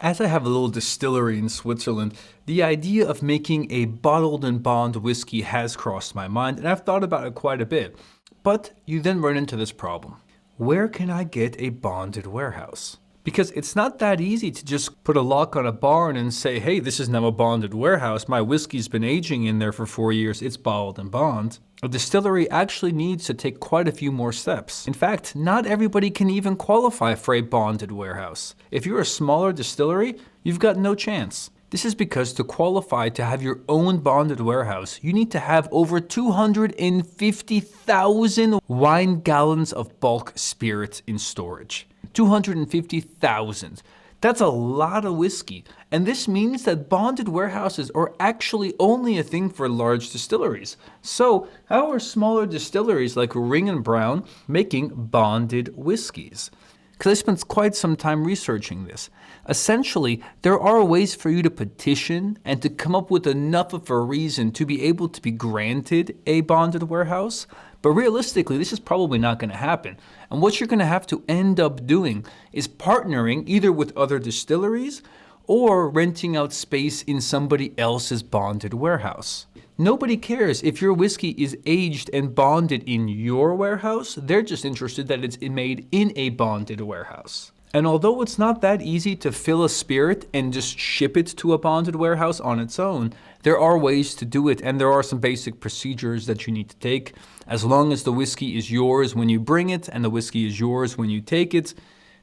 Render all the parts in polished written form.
As I have a little distillery in Switzerland, the idea of making a bottled and bond whiskey has crossed my mind, and I've thought about it quite a bit. But you then run into this problem. Where can I get a bonded warehouse? Because it's not that easy to just put a lock on a barn and say, hey, this is now a bonded warehouse. My whiskey's been aging in there for 4 years. It's bottled and bond. A distillery actually needs to take quite a few more steps. In fact, not everybody can even qualify for a bonded warehouse. If you're a smaller distillery, you've got no chance. This is because to qualify to have your own bonded warehouse, you need to have over 250,000 wine gallons of bulk spirits in storage. 250,000. That's a lot of whiskey. And this means that bonded warehouses are actually only a thing for large distilleries. So how are smaller distilleries like Ring & Brown making bonded whiskeys? Because I spent quite some time researching this. Essentially, there are ways for you to petition and to come up with enough of a reason to be able to be granted a bonded warehouse. But realistically, this is probably not going to happen. And what you're going to have to end up doing is partnering either with other distilleries or renting out space in somebody else's bonded warehouse. Nobody cares if your whiskey is aged and bonded in your warehouse. They're just interested that it's made in a bonded warehouse. And although it's not that easy to fill a spirit and just ship it to a bonded warehouse on its own, there are ways to do it, and there are some basic procedures that you need to take. As long as the whiskey is yours when you bring it and the whiskey is yours when you take it,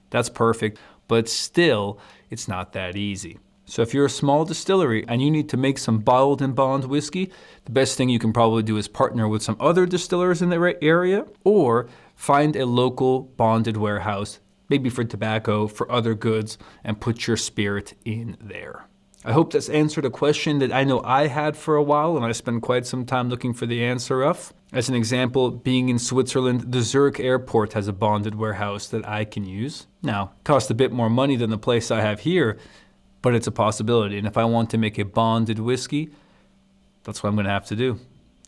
that's perfect. But still, it's not that easy. So if you're a small distillery and you need to make some bottled and bond whiskey, the best thing you can probably do is partner with some other distillers in the area or find a local bonded warehouse, maybe for tobacco, for other goods, and put your spirit in there. I hope that's answered a question that I know I had for a while and I spent quite some time looking for the answer of. As an example, being in Switzerland, the Zurich airport has a bonded warehouse that I can use. Now, it costs a bit more money than the place I have here, but it's a possibility. And if I want to make a bonded whiskey, that's what I'm going to have to do.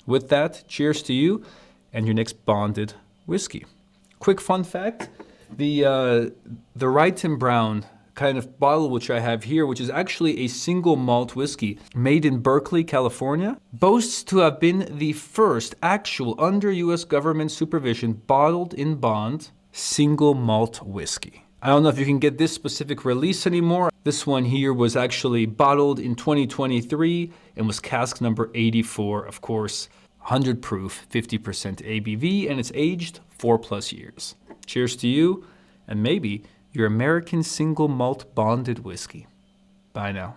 With that, cheers to you and your next bonded whiskey. Quick fun fact, the Wright & Brown kind of bottle which I have here, which is actually a single malt whiskey made in Berkeley, California, boasts to have been the first actual under US government supervision bottled in bond single malt whiskey. I don't know if you can get this specific release anymore. This one here was actually bottled in 2023 and was cask number 84, of course, 100 proof, 50% ABV, and it's aged 4+ years. Cheers to you, and maybe your American single malt bonded whiskey. Bye now.